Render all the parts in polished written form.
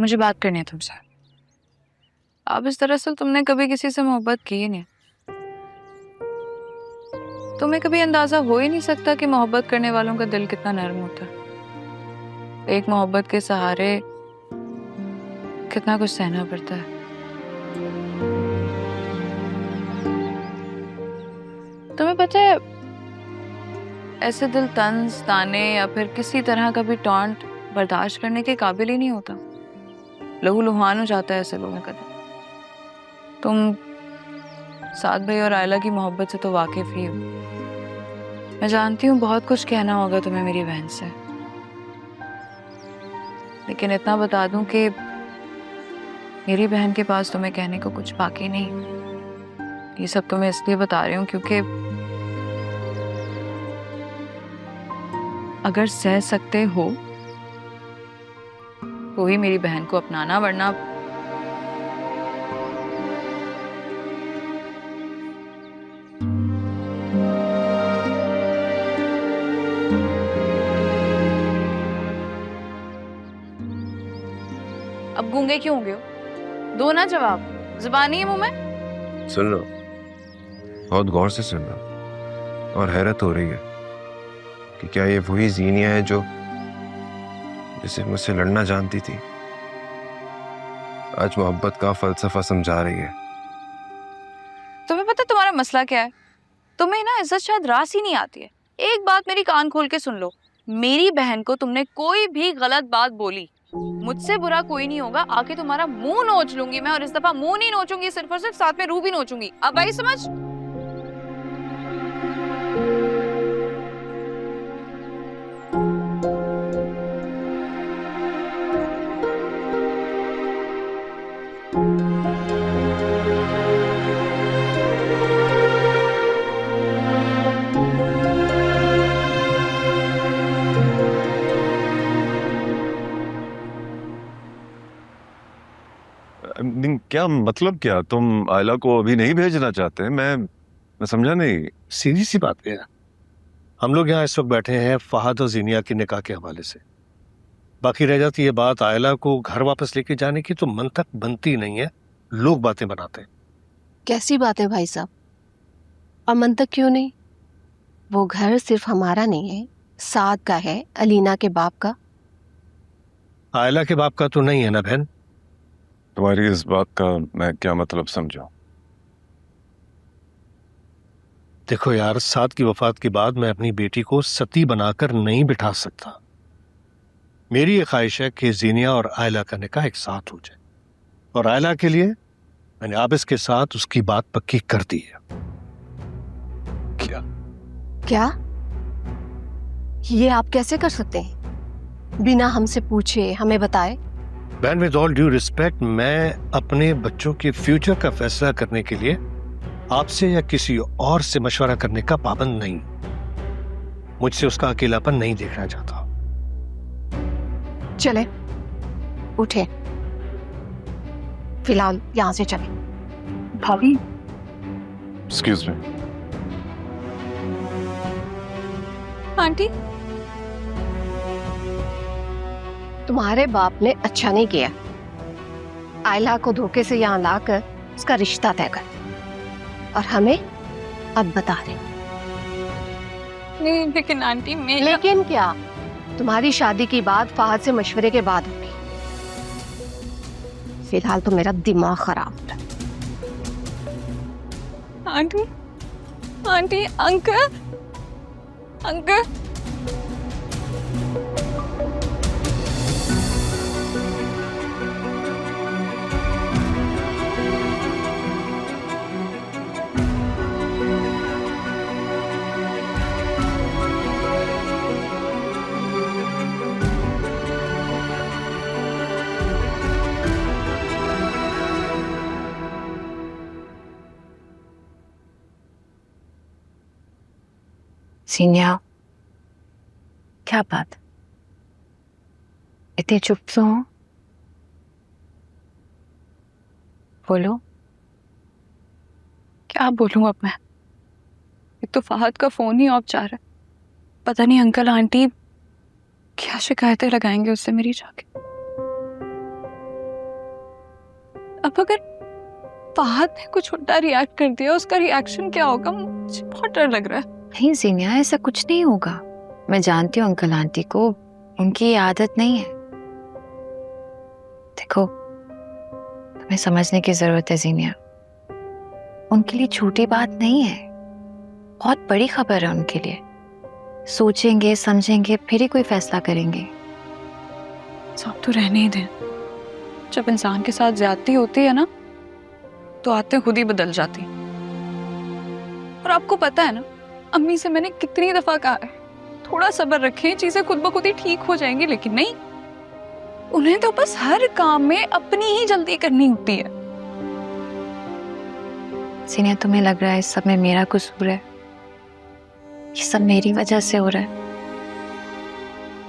मुझे बात करनी है तुमसे। अब इस दरअसल तुमने कभी किसी से मोहब्बत की ही नहीं। तुम्हें कभी अंदाजा हो ही नहीं सकता कि मोहब्बत करने वालों का दिल कितना नर्म होता है। एक मोहब्बत के सहारे कितना कुछ सहना पड़ता है। तुम्हें पता है, ऐसे दिल तंज ताने या फिर किसी तरह का भी टॉन्ट बर्दाश्त करने के काबिल ही नहीं होता। लहू लुहान हो जाता है ऐसे लोगों का दिल। तुम साद भाई और आयला की मोहब्बत से तो वाकिफ ही हो। मैं जानती हूँ बहुत कुछ कहना होगा तुम्हें मेरी बहन से, लेकिन इतना बता दूं कि मेरी बहन के पास तुम्हें कहने को कुछ बाकी नहीं। ये सब तुम्हें इसलिए बता रही हूँ क्योंकि अगर सह सकते हो तो ही मेरी बहन को अपनाना, वरना अब गूंगे क्यों हो गए हो? दो ना जवाब, जुबान नहीं है मुंह में। सुन लो, बहुत गौर से सुन लो। और हैरत हो रही है कि क्या ये वही जीनिया है जो जिसे मुझसे लड़ना जानती थी, आज मोहब्बत का फलसफा समझा रही है। तुम्हें पता तुम्हारा मसला क्या है? तुम्हें ना इज्जत शायद रास ही नहीं आती है। एक बात मेरी कान खोल के सुन लो, मेरी बहन को तुमने कोई भी गलत बात बोली, मुझसे बुरा कोई नहीं होगा, आके तुम्हारा मुंह नोच लूंगी मैं। और इस दफा मुंह नहीं नोचूंगी सिर्फ और सिर्फ, साथ में रूह भी नोचूंगी। अब आई समझ? क्या मतलब? क्या तुम आयला को अभी नहीं भेजना चाहते? मैं समझा नहीं। सीधी सी बात है, हम लोग यहाँ इस वक्त बैठे हैं फहद और जीनिया के निकाह के हवाले से। बाकी रह जाती है बात आयला को घर वापस लेके जाने की, तो मन तक बनती नहीं है, लोग बातें बनाते हैं। कैसी बात है भाई साहब? और मन तक क्यों नहीं? वो घर सिर्फ हमारा नहीं है, साद का है, अलीना के बाप का। आयला के बाप का तो नहीं है ना बहन? तुम्हारी इस बात का मैं क्या मतलब समझूं? देखो यार, साद की वफात के बाद मैं अपनी बेटी को सती बनाकर नहीं बिठा सकता। मेरी ये ख्वाहिश है कि जीनिया और आयला का निकाह एक साथ हो जाए, और आयला के लिए मैंने आबिस के साथ उसकी बात पक्की कर दी है। क्या? ये आप कैसे कर सकते हैं बिना हमसे पूछे, हमें बताए? बहन, विद ऑल ड्यू रिस्पेक्ट, मैं अपने बच्चों के फ्यूचर का फैसला करने के लिए आपसे या किसी और से मशवरा करने का पाबंद नहीं। मुझसे उसका अकेलापन नहीं देखना चाहता। चले, उठे, फिलहाल यहां से चले। भाभी, एक्सक्यूज मी। आंटी, तुम्हारे बाप ने अच्छा नहीं किया, आयला को धोखे से यहाँ लाकर उसका रिश्ता तय कर, और हमें अब बता रहे। नहीं लेकिन आंटी, मैं लेकिन क्या? तुम्हारी शादी की बात फहद से मशवरे के बाद होगी। फिलहाल तो मेरा दिमाग खराब है। Aunty, aunty, uncle, uncle. सीनिया, क्या बात? इतने चुप तो हो? बोलो। क्या बोलूं अब मैं? एक तो फहद का फोन ही ऑफ जा रहा है। पता नहीं अंकल आंटी क्या शिकायतें लगाएंगे उससे मेरी जाके। अब अगर फहद ने कुछ उल्टा रिएक्ट कर दिया, उसका रिएक्शन क्या होगा? मुझे बहुत डर लग रहा है। नहीं जीनिया, ऐसा कुछ नहीं होगा। मैं जानती हूँ अंकल आंटी को, उनकी ये आदत नहीं है। देखो, तुम्हें समझने की जरूरत है जीनिया, उनके लिए छोटी बात नहीं है, बहुत बड़ी खबर है उनके लिए। सोचेंगे समझेंगे फिर ही कोई फैसला करेंगे। सब तो रहने ही दें। जब इंसान के साथ ज्यादती होती है ना, तो आदतें खुद ही बदल जाती। और आपको पता है ना, अम्मी से मैंने कितनी दफा कहा है थोड़ा सब्र रखें, चीजें खुद ब खुद ही ठीक हो जाएंगी, लेकिन नहीं, उन्हें तो बस हर काम में अपनी ही जल्दी करनी होती है। सीनिया, तुम्हें लग रहा है इस सब में मेरा कसूर है? ये सब मेरी वजह से हो रहा है?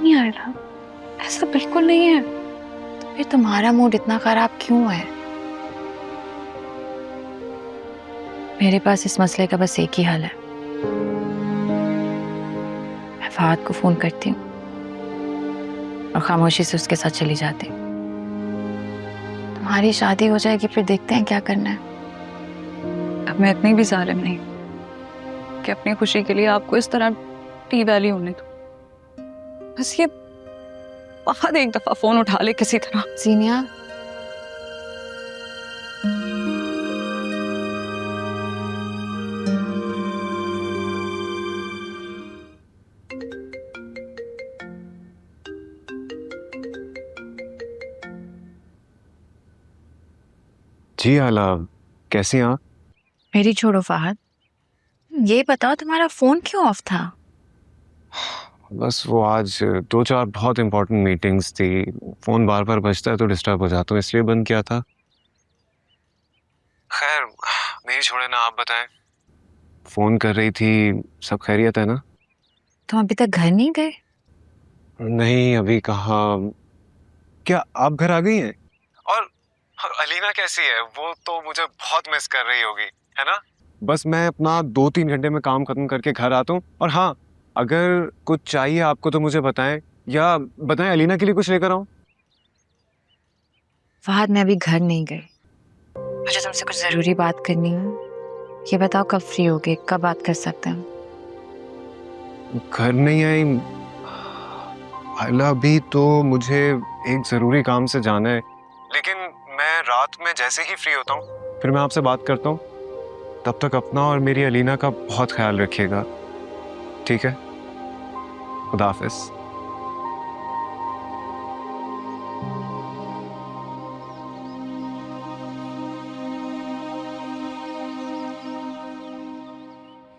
नहीं आयला, ऐसा बिल्कुल नहीं है। तो फिर तुम्हारा मूड इतना खराब क्यों है? मेरे पास इस मसले का बस एक ही हल है। मैं फहद को फोन करती हूँ और खामोशी से उसके साथ चली जाती हूँ। तुम्हारी शादी हो जाएगी, फिर देखते हैं क्या करना है। अब मैं इतनी भी जालिम नहीं कि अपनी खुशी के लिए आपको इस तरह टी वैली होने दो। बस ये फहद एक दफा फोन उठा ले किसी तरह। जीनिया, जी आला, कैसी हैं आप? मेरी छोड़ो फहद, ये बताओ तुम्हारा फोन क्यों ऑफ था? बस वो आज 2-4 बहुत इंपॉर्टेंट मीटिंग्स थी, फोन बार बार बजता है तो डिस्टर्ब हो जाता हूँ, इसलिए बंद किया था। खैर, मेरी छोड़े ना, आप बताएं, फोन कर रही थी, सब खैरियत है ना? तुम अभी तक घर नहीं गए? नहीं, अभी कहाँ। क्या आप घर आ गई हैं? और अलीना कैसी है? वो तो मुझे बहुत मिस कर रही होगी, है ना? बस मैं अपना 2-3 घंटे में काम खत्म करके घर आता हूँ। और हाँ, अगर कुछ चाहिए आपको तो मुझे बताएं, या बताएं अलीना के लिए कुछ लेकर आऊं। फहद, मैं अभी घर नहीं गई, मुझे तुमसे कुछ जरूरी बात करनी है। ये बताओ कब फ्री होगे, कब बात कर सकते हैं? घर नहीं आई आयला, अभी तो मुझे एक जरूरी काम से जाना है, लेकिन मैं रात में जैसे ही फ्री होता हूँ फिर मैं आपसे बात करता हूँ। तब तक अपना और मेरी अलीना का बहुत ख्याल रखिएगा, ठीक है? खुदा हाफिज।